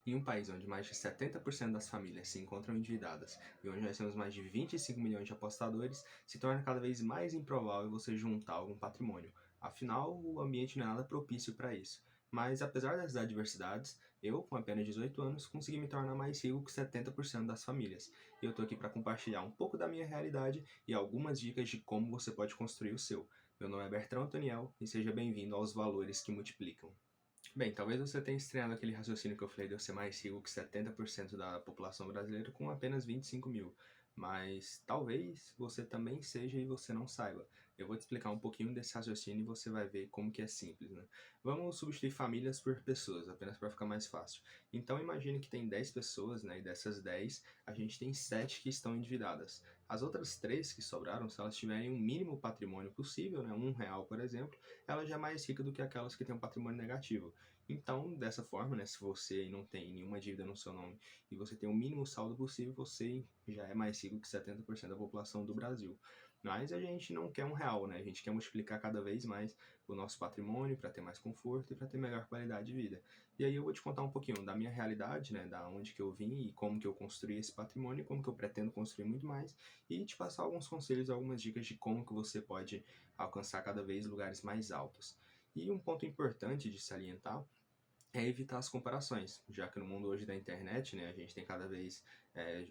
Em um país onde mais de 70% das famílias se encontram endividadas e onde nós temos mais de 25 milhões de apostadores, se torna cada vez mais improvável você juntar algum patrimônio. Afinal, o ambiente não é nada propício para isso. Mas apesar das adversidades, eu, com apenas 18 anos, consegui me tornar mais rico que 70% das famílias. E eu estou aqui para compartilhar um pouco da minha realidade e algumas dicas de como você pode construir o seu. Meu nome é Bertrão Antoniel e seja bem-vindo aos Valores que Multiplicam. Bem, talvez você tenha estranhado aquele raciocínio que eu falei de eu ser mais rico que 70% da população brasileira com apenas 25 mil. Mas talvez você também seja e você não saiba. Eu vou te explicar um pouquinho desse raciocínio e você vai ver como que é simples, né? Vamos substituir famílias por pessoas, apenas para ficar mais fácil. Então imagine que tem 10 pessoas, né? E dessas 10, a gente tem 7 que estão endividadas. As outras 3 que sobraram, se elas tiverem o mínimo patrimônio possível, né? R$ 1, por exemplo, ela já é mais rica do que aquelas que têm um patrimônio negativo. Então, dessa forma, né, se você não tem nenhuma dívida no seu nome e você tem o mínimo saldo possível, você já é mais rico que 70% da população do Brasil. Mas a gente não quer R$ 1, né? A gente quer multiplicar cada vez mais o nosso patrimônio para ter mais conforto e para ter melhor qualidade de vida. E aí eu vou te contar um pouquinho da minha realidade, né, da onde que eu vim e como que eu construí esse patrimônio, como que eu pretendo construir muito mais e te passar alguns conselhos, algumas dicas de como que você pode alcançar cada vez lugares mais altos. E um ponto importante de salientar é evitar as comparações, já que no mundo hoje da internet, né, a gente tem cada vez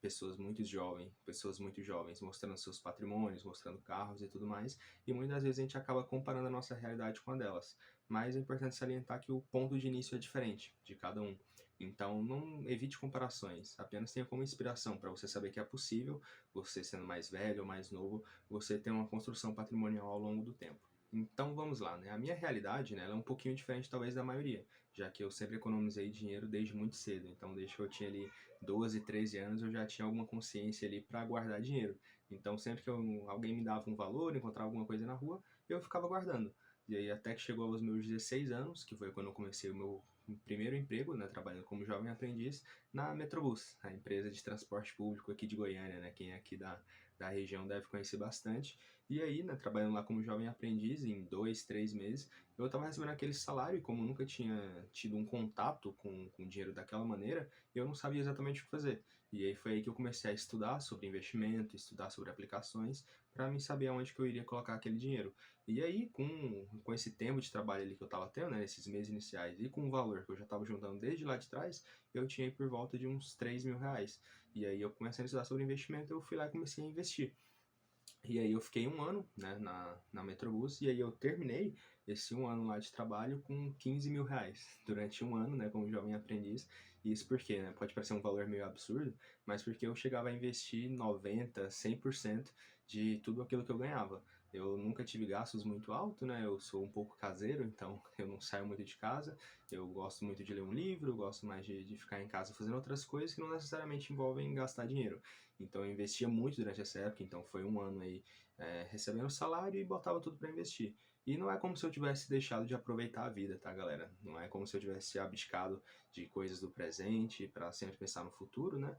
pessoas muito jovens mostrando seus patrimônios, mostrando carros e tudo mais, e muitas vezes a gente acaba comparando a nossa realidade com a delas. Mas é importante salientar que o ponto de início é diferente de cada um. Então não evite comparações, apenas tenha como inspiração para você saber que é possível, você sendo mais velho ou mais novo, você ter uma construção patrimonial ao longo do tempo. Então vamos lá, né? A minha realidade, né, ela é um pouquinho diferente talvez da maioria, já que eu sempre economizei dinheiro desde muito cedo. Então, desde que eu tinha ali 12, 13 anos, eu já tinha alguma consciência ali para guardar dinheiro. Então, sempre que alguém me dava um valor, encontrava alguma coisa na rua, eu ficava guardando. E aí, até que chegou aos meus 16 anos, que foi quando eu comecei o meu primeiro emprego, né, trabalhando como jovem aprendiz na Metrobus, a empresa de transporte público aqui de Goiânia, né, quem é aqui da região deve conhecer bastante. E aí, né, trabalhando lá como jovem aprendiz, em 2, 3 meses, eu estava recebendo aquele salário e como eu nunca tinha tido um contato com dinheiro daquela maneira, eu não sabia exatamente o que fazer. E aí foi aí que eu comecei a estudar sobre investimento, estudar sobre aplicações, para mim saber aonde que eu iria colocar aquele dinheiro. E aí, com esse tempo de trabalho ali que eu estava tendo, né, nesses meses iniciais, e com o valor que eu já estava juntando desde lá de trás, eu tinha aí por volta de uns R$ 3.000. E aí eu comecei a estudar sobre investimento, eu fui lá e comecei a investir. E aí eu fiquei um ano, né, na Metrobus, e aí eu terminei esse um ano lá de trabalho com R$ 15.000 durante um ano, né, como jovem aprendiz. E isso porque, né, pode parecer um valor meio absurdo, mas porque eu chegava a investir 90, 100% de tudo aquilo que eu ganhava. Eu nunca tive gastos muito altos, né, eu sou um pouco caseiro, então eu não saio muito de casa, eu gosto muito de ler um livro, eu gosto mais de ficar em casa fazendo outras coisas que não necessariamente envolvem gastar dinheiro. Então eu investia muito durante essa época, então foi um ano aí recebendo salário e botava tudo para investir. E não é como se eu tivesse deixado de aproveitar a vida, tá, galera? Não é como se eu tivesse abdicado de coisas do presente para sempre pensar no futuro, né?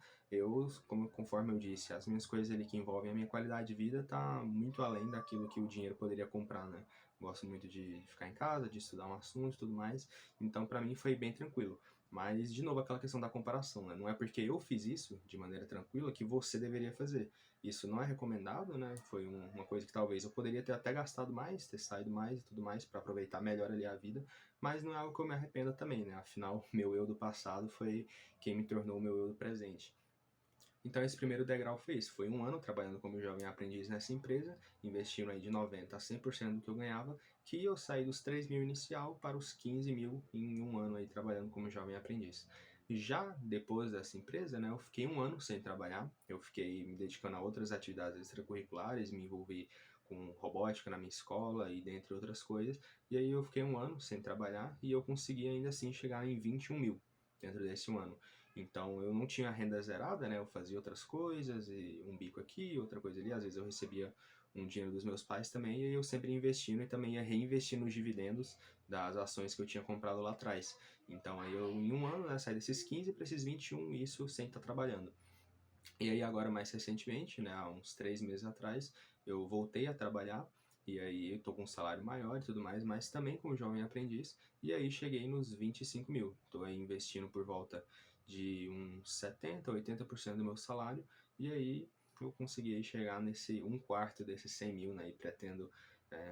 Conforme eu disse, as minhas coisas ali que envolvem a minha qualidade de vida tá muito além daquilo que o dinheiro poderia comprar, né? Gosto muito de ficar em casa, de estudar um assunto e tudo mais. Então, para mim foi bem tranquilo. Mas, de novo, aquela questão da comparação, né? Não é porque eu fiz isso de maneira tranquila que você deveria fazer. Isso não é recomendado, né? Foi uma coisa que talvez eu poderia ter até gastado mais, ter saído mais e tudo mais para aproveitar melhor ali a vida, mas não é algo que eu me arrependa também, né? Afinal, meu eu do passado foi quem me tornou o meu eu do presente. Então esse primeiro degrau foi isso, foi um ano trabalhando como jovem aprendiz nessa empresa, investindo aí de 90 a 100% do que eu ganhava, que eu saí dos 3.000 inicial para os 15.000 em um ano aí trabalhando como jovem aprendiz. Já depois dessa empresa, né, eu fiquei um ano sem trabalhar, eu fiquei me dedicando a outras atividades extracurriculares, me envolvi com robótica na minha escola e dentre outras coisas, e aí eu fiquei um ano sem trabalhar e eu consegui ainda assim chegar em 21 mil dentro desse um ano. Então eu não tinha renda zerada, né? Eu fazia outras coisas, e um bico aqui, outra coisa ali. Às vezes eu recebia um dinheiro dos meus pais também, e eu sempre investindo e também ia reinvestindo os dividendos das ações que eu tinha comprado lá atrás. Então aí eu, em um ano, né, saí desses 15 para esses 21, e isso sem estar trabalhando. E aí agora mais recentemente, né, há uns 3 meses atrás, eu voltei a trabalhar e aí eu tô com um salário maior e tudo mais, mas também como jovem aprendiz, e aí cheguei nos 25 mil. Tô aí investindo por volta de uns 70, 80% do meu salário, e aí eu consegui chegar nesse 1/4 desses 100 mil, né, e pretendo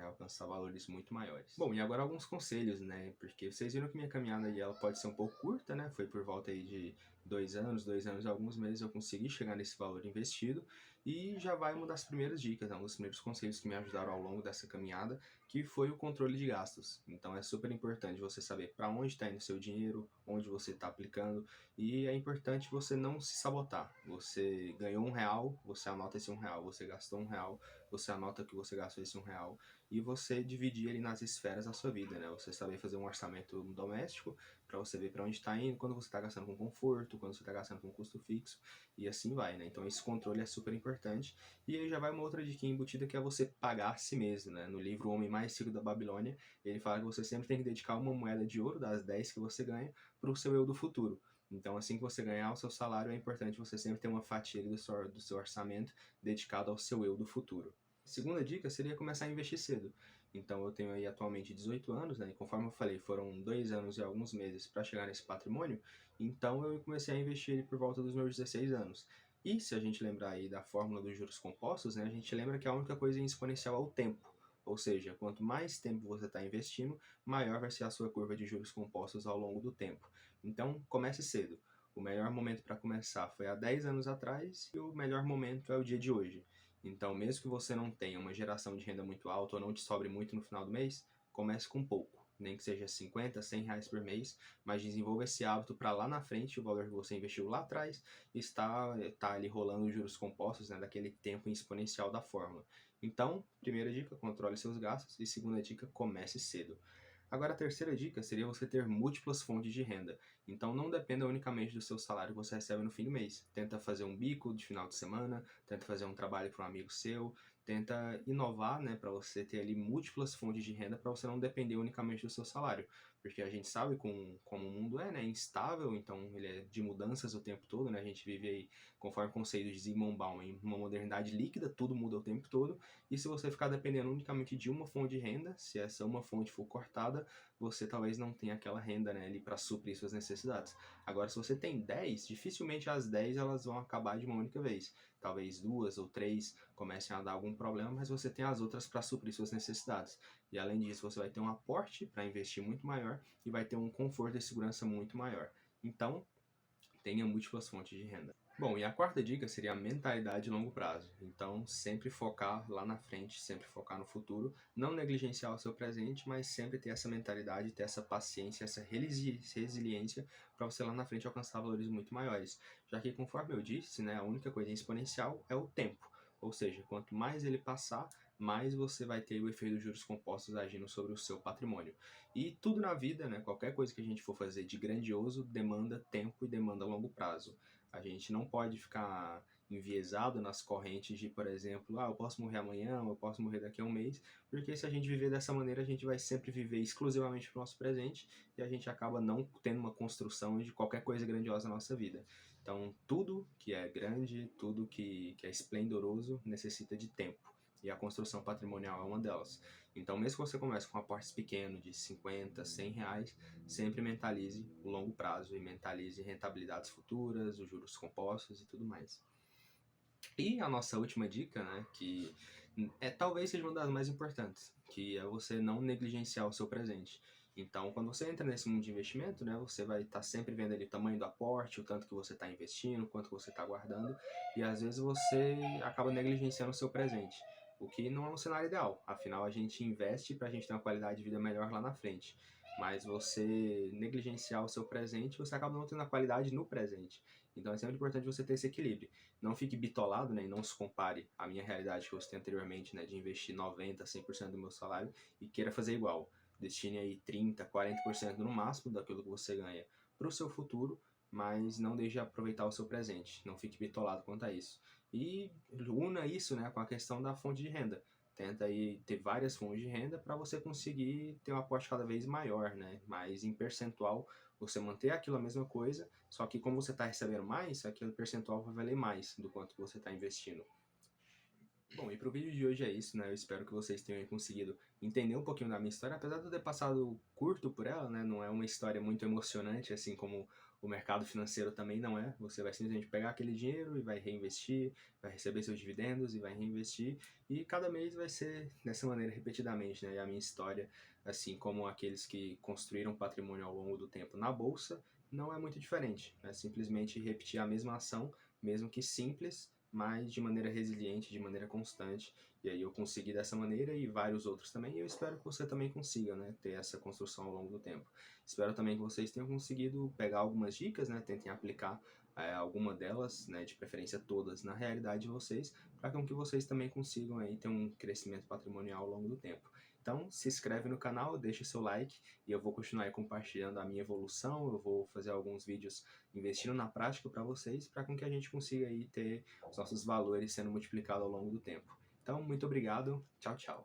alcançar valores muito maiores. Bom, e agora alguns conselhos, né, porque vocês viram que minha caminhada aí, ela pode ser um pouco curta, né, foi por volta aí de 2 anos e alguns meses eu consegui chegar nesse valor investido, e já vai uma das primeiras dicas, né, um dos primeiros conselhos que me ajudaram ao longo dessa caminhada, que foi o controle de gastos. Então é super importante você saber para onde está indo o seu dinheiro, onde você está aplicando, e é importante você não se sabotar. Você ganhou R$ 1, você anota esse R$ 1, você gastou R$ 1, você anota que você gastou esse R$ 1, e você dividir ele nas esferas da sua vida, né? Você saber fazer um orçamento doméstico, para você ver para onde está indo, quando você está gastando com conforto, quando você está gastando com custo fixo, e assim vai, né? Então esse controle é super importante. E aí já vai uma outra dica embutida, que é você pagar a si mesmo, né? No livro O Homem Mais Rico da Babilônia, ele fala que você sempre tem que dedicar uma moeda de ouro, das 10 que você ganha, para o seu eu do futuro. Então, assim que você ganhar o seu salário, é importante você sempre ter uma fatia do seu orçamento dedicado ao seu eu do futuro. A segunda dica seria começar a investir cedo. Então, eu tenho aí atualmente 18 anos, né? E conforme eu falei, foram 2 anos e alguns meses para chegar nesse patrimônio. Então, eu comecei a investir ele por volta dos meus 16 anos. E se a gente lembrar aí da fórmula dos juros compostos, né? A gente lembra que a única coisa exponencial é o tempo. Ou seja, quanto mais tempo você está investindo, maior vai ser a sua curva de juros compostos ao longo do tempo. Então, comece cedo. O melhor momento para começar foi há 10 anos atrás e o melhor momento é o dia de hoje. Então, mesmo que você não tenha uma geração de renda muito alta ou não te sobre muito no final do mês, comece com pouco. Nem que seja 50, 100 reais por mês, mas desenvolva esse hábito para lá na frente, o valor que você investiu lá atrás está ali rolando os juros compostos, né, daquele tempo exponencial da fórmula. Então, primeira dica, controle seus gastos, e segunda dica, comece cedo. Agora, a terceira dica seria você ter múltiplas fontes de renda. Então, não dependa unicamente do seu salário que você recebe no fim do mês. Tenta fazer um bico de final de semana, tenta fazer um trabalho para um amigo seu, tenta inovar, né, para você ter ali múltiplas fontes de renda, para você não depender unicamente do seu salário. Porque a gente sabe como o mundo é, né, instável, então ele é de mudanças o tempo todo, né, a gente vive aí, conforme o conceito de Zygmunt Bauman, em uma modernidade líquida, tudo muda o tempo todo, e se você ficar dependendo unicamente de uma fonte de renda, se essa uma fonte for cortada, você talvez não tenha aquela renda, né, ali para suprir suas necessidades. Agora, se você tem 10, dificilmente as 10 elas vão acabar de uma única vez. Talvez 2 ou 3 comecem a dar algum problema, mas você tem as outras para suprir suas necessidades. E além disso, você vai ter um aporte para investir muito maior e vai ter um conforto e segurança muito maior. Então, tenha múltiplas fontes de renda. Bom, e a quarta dica seria a mentalidade de longo prazo. Então, sempre focar lá na frente, sempre focar no futuro, não negligenciar o seu presente, mas sempre ter essa mentalidade, ter essa paciência, essa resiliência para você lá na frente alcançar valores muito maiores. Já que, conforme eu disse, né, a única coisa exponencial é o tempo. Ou seja, quanto mais ele passar, mais você vai ter o efeito dos juros compostos agindo sobre o seu patrimônio. E tudo na vida, né, qualquer coisa que a gente for fazer de grandioso, demanda tempo e demanda longo prazo. A gente não pode ficar enviesado nas correntes de, por exemplo, eu posso morrer amanhã, eu posso morrer daqui a um mês, porque se a gente viver dessa maneira, a gente vai sempre viver exclusivamente para o nosso presente e a gente acaba não tendo uma construção de qualquer coisa grandiosa na nossa vida. Então, tudo que é grande, tudo que é esplendoroso, necessita de tempo. E a construção patrimonial é uma delas. Então, mesmo que você comece com aportes pequenos de 50, 100 reais, sempre mentalize o longo prazo e mentalize rentabilidades futuras, os juros compostos e tudo mais. E a nossa última dica, né, que talvez seja uma das mais importantes, que é você não negligenciar o seu presente. Então, quando você entra nesse mundo de investimento, né, você vai estar sempre vendo ali o tamanho do aporte, o tanto que você está investindo, o quanto que você está guardando, e às vezes você acaba negligenciando o seu presente, o que não é um cenário ideal. Afinal, a gente investe para a gente ter uma qualidade de vida melhor lá na frente. Mas você negligenciar o seu presente, você acaba não tendo a qualidade no presente. Então é sempre importante você ter esse equilíbrio. Não fique bitolado, né, e não se compare à minha realidade que eu citei anteriormente, né, de investir 90%, 100% do meu salário e queira fazer igual. Destine aí 30%, 40% no máximo daquilo que você ganha para o seu futuro, mas não deixe de aproveitar o seu presente. Não fique bitolado quanto a isso. E una isso, né, com a questão da fonte de renda. Tenta aí ter várias fontes de renda para você conseguir ter um aporte cada vez maior, né? Mas em percentual você manter aquilo a mesma coisa, só que como você está recebendo mais, aquele percentual vai valer mais do quanto você está investindo. Bom, e pro vídeo de hoje é isso, né? Eu espero que vocês tenham conseguido entender um pouquinho da minha história, apesar de eu ter passado curto por ela, né? Não é uma história muito emocionante, assim como O mercado financeiro também não é. Você vai simplesmente pegar aquele dinheiro e vai reinvestir, vai receber seus dividendos e vai reinvestir, e cada mês vai ser dessa maneira repetidamente, né? E a minha história, assim como aqueles que construíram patrimônio ao longo do tempo na bolsa, não é muito diferente. É simplesmente repetir a mesma ação, mesmo que simples, mas de maneira resiliente, de maneira constante. E aí eu consegui dessa maneira e vários outros também, e eu espero que você também consiga, né, ter essa construção ao longo do tempo. Espero também que vocês tenham conseguido pegar algumas dicas, né, tentem aplicar alguma delas, né, de preferência todas, na realidade de vocês, para que vocês também consigam aí ter um crescimento patrimonial ao longo do tempo. Então, se inscreve no canal, deixa seu like e eu vou continuar aí compartilhando a minha evolução. Eu vou fazer alguns vídeos investindo na prática para vocês, para que a gente consiga aí ter os nossos valores sendo multiplicados ao longo do tempo. Então, muito obrigado. Tchau, tchau.